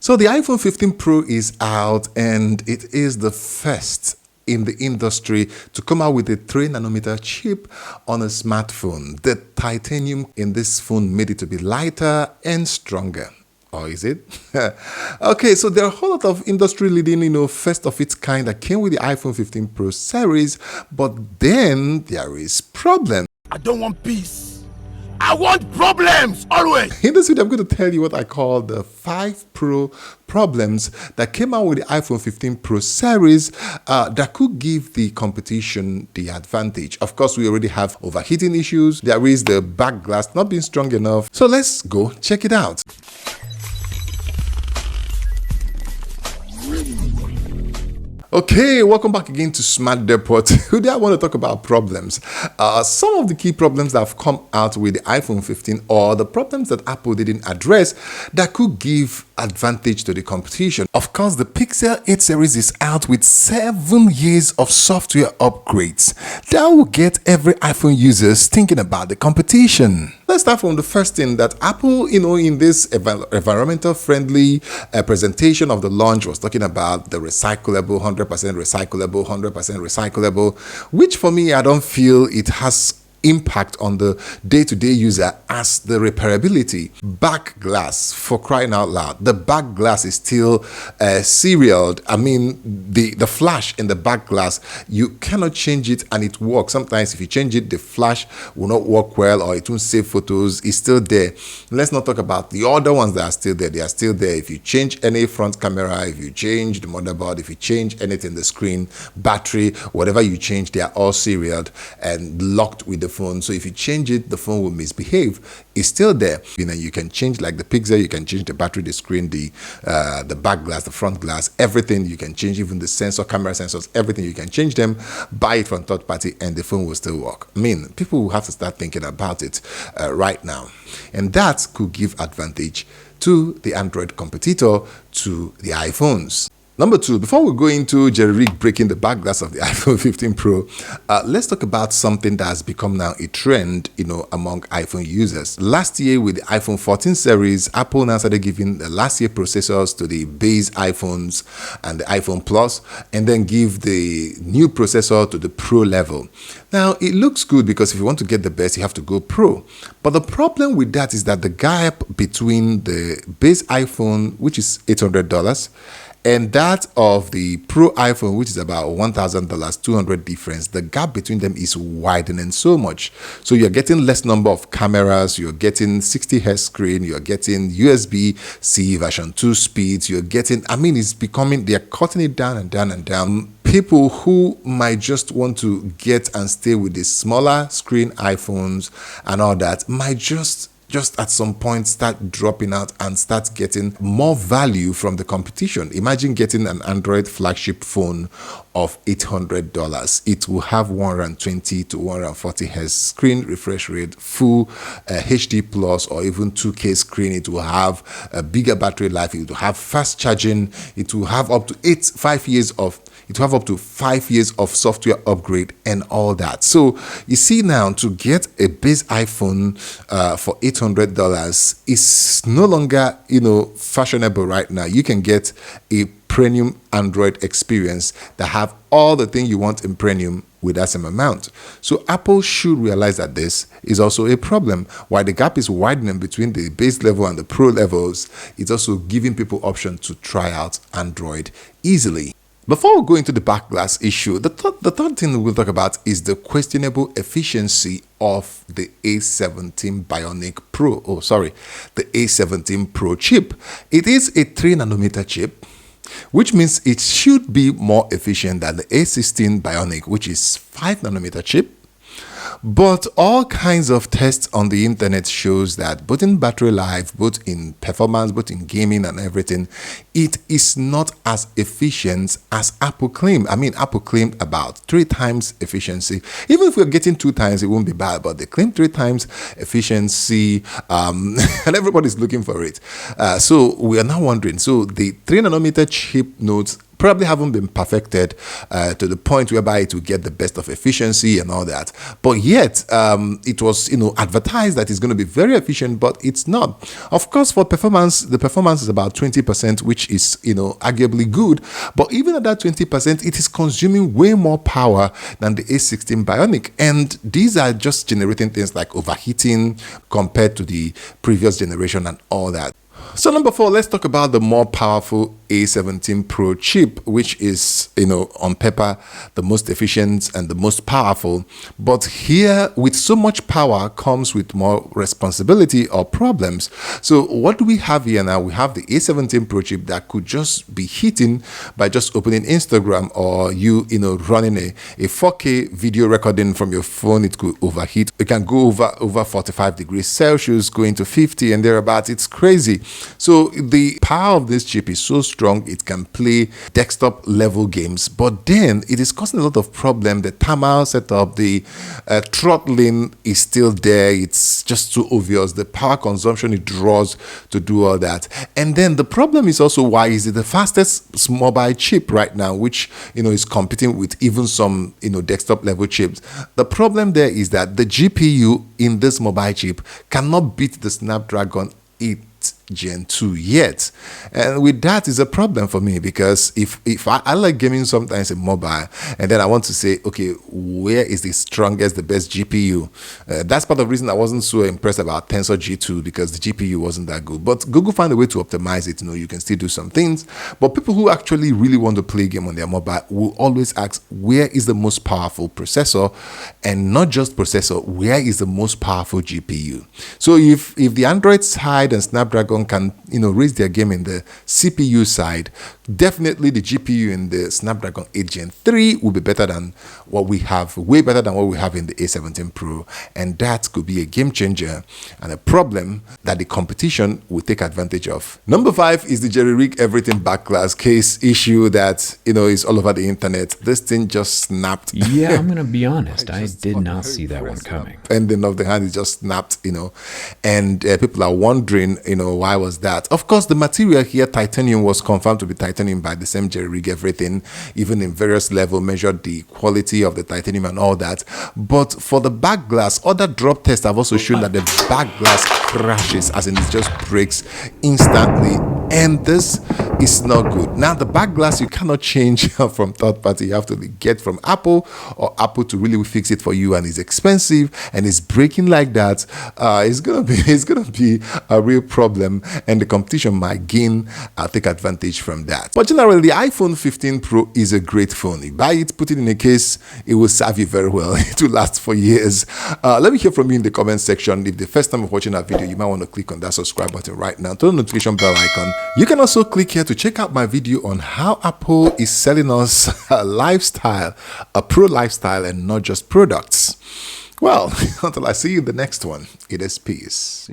So the iPhone 15 Pro is out, and it is the first in the industry to come out with a 3nm chip on a smartphone. The titanium in this phone made it to be lighter and stronger. Or is it? Okay, so there are a whole lot of industry leading, first of its kind that came with the iPhone 15 Pro series, but then there is problem. I don't want peace. I want problems always. In this video, I'm going to tell you what I call the 5 Pro problems that came out with the iPhone 15 Pro series that could give the competition the advantage. Of course, we already have overheating issues. There is the back glass not being strong enough. So let's go check it out. Okay, welcome back again to Smart Depot. Today I want to talk about problems. Some of the key problems that have come out with the iPhone 15 or the problems that Apple didn't address that could give advantage to the competition. Of course, the Pixel 8 series is out with 7 years of software upgrades that will get every iPhone users thinking about the competition. Let's start from the first thing that Apple, in this environmental friendly presentation of the launch was talking about the recyclable, 100% recyclable, 100% recyclable, which for me, I don't feel it has impact on the day-to-day user as the repairability. Back glass, for crying out loud, the back glass is still serialed. I mean, the flash in the back glass, you cannot change it and it works. Sometimes if you change it, the flash will not work well or it won't save photos. It's still there. Let's not talk about the other ones that are still there. They are still there. If you change any front camera, if you change the motherboard, if you change anything, the screen, battery, whatever you change, they are all serialed and locked with the phone. So if you change it, the phone will misbehave. It's still there. You can change like the Pixel, you can change the battery, the screen, the back glass, the front glass, everything you can change, even the sensor, camera sensors, everything you can change them, buy it from third party and the phone will still work. I mean, people will have to start thinking about it right now. And that could give advantage to the Android competitor to the iPhones. Number 2, before we go into jerry-rig breaking the back glass of the iPhone 15 Pro, let's talk about something that has become now a trend, among iPhone users. Last year with the iPhone 14 series, Apple now started giving the last year processors to the base iPhones and the iPhone Plus, and then give the new processor to the Pro level. Now, it looks good because if you want to get the best, you have to go Pro. But the problem with that is that the gap between the base iPhone, which is $800, and that of the Pro iPhone, which is about $1,000, $200 difference, the gap between them is widening so much. So you're getting less number of cameras, you're getting 60Hz screen, you're getting USB-C version 2 speeds, you're getting, it's becoming, they're cutting it down and down and down. People who might just want to get and stay with the smaller screen iPhones and all that might just at some point start dropping out and start getting more value from the competition. Imagine getting an Android flagship phone of $800. It will have 120 to 140 Hz screen refresh rate, full HD plus or even 2K screen. It will have a bigger battery life. It will have fast charging. It will have up to 5 years of software upgrade and all that. So you see now, to get a base iPhone for $800 is no longer, fashionable right now. You can get a premium Android experience that have all the things you want in premium with that same amount. So Apple should realize that this is also a problem. While the gap is widening between the base level and the Pro levels, it's also giving people option to try out Android easily. Before we go into the back glass issue, the third thing we'll talk about is the questionable efficiency of the A17 Bionic Pro. The A17 Pro chip. It is a 3nm chip, which means it should be more efficient than the A16 Bionic, which is 5nm chip. But all kinds of tests on the internet shows that both in battery life, both in performance, both in gaming and everything, it is not as efficient as Apple claimed. Apple claimed about 3 times efficiency. Even if we're getting 2 times, it won't be bad, but they claim 3 times efficiency, and everybody's looking for it. So we are now wondering, so the 3nm chip nodes probably haven't been perfected to the point whereby it will get the best of efficiency and all that. But yet, it was, advertised that it's going to be very efficient, but it's not. Of course, for performance, the performance is about 20%, which is, arguably good. But even at that 20%, it is consuming way more power than the A16 Bionic. And these are just generating things like overheating compared to the previous generation and all that. So number 4, let's talk about the more powerful A17 Pro chip, which is, on paper, the most efficient and the most powerful. But here, with so much power comes with more responsibility or problems. So what do we have here now? We have the A17 Pro chip that could just be heating by just opening Instagram, or running a 4K video recording from your phone. It could overheat. It can go over 45 degrees Celsius, going to 50 and thereabouts. It's crazy. So the power of this chip is so strong, it can play desktop level games, but then it is causing a lot of problem. The thermal setup, the throttling is still there. It's just too obvious. The power consumption it draws to do all that. And then the problem is also, why is it the fastest mobile chip right now, which is competing with even some desktop level chips? The problem there is that the GPU in this mobile chip cannot beat the Snapdragon 8 Gen 2 yet, and with that is a problem for me, because if I like gaming sometimes in mobile, and then I want to say, okay, where is the strongest, the best GPU? That's part of the reason I wasn't so impressed about Tensor G2, because the GPU wasn't that good. But Google found a way to optimize it. You can still do some things, but people who actually really want to play a game on their mobile will always ask, where is the most powerful processor? And not just processor, where is the most powerful GPU? So if the Android side and Snapdragon can raise their game in the CPU side, definitely the GPU in the Snapdragon 8 Gen 3 will be better than what we have, way better than what we have in the A17 Pro, and that could be a game changer and a problem that the competition will take advantage of. Number 5 is the jerry rig everything backlash case issue that is all over the internet. This thing just snapped. Yeah, I'm gonna be honest, I did not see that one coming. Ending of the hand, it just snapped, and people are wondering, why was that? Of course, the material here, titanium, was confirmed to be titanium by the same jerry rig everything, even in various levels, measured the quality of the titanium and all that. But for the back glass, other drop tests have also shown that the back glass crashes, as in it just breaks instantly, and this is not good. Now, the back glass you cannot change from third party. You have to get from Apple, or Apple to really fix it for you, and it's expensive and it's breaking like that. It's gonna be a real problem, and the competition might take advantage from that. But generally, the iPhone 15 Pro is a great phone. You buy it, put it in a case, it will serve you very well. It will last for years. Let me hear from you in the comment section. If the first time of watching that video, you might want to click on that subscribe button right now, turn the notification bell icon. You can also click here to check out my video on how Apple is selling us a lifestyle, a pro lifestyle, and not just products. Well, until I see you in the next one, it is peace.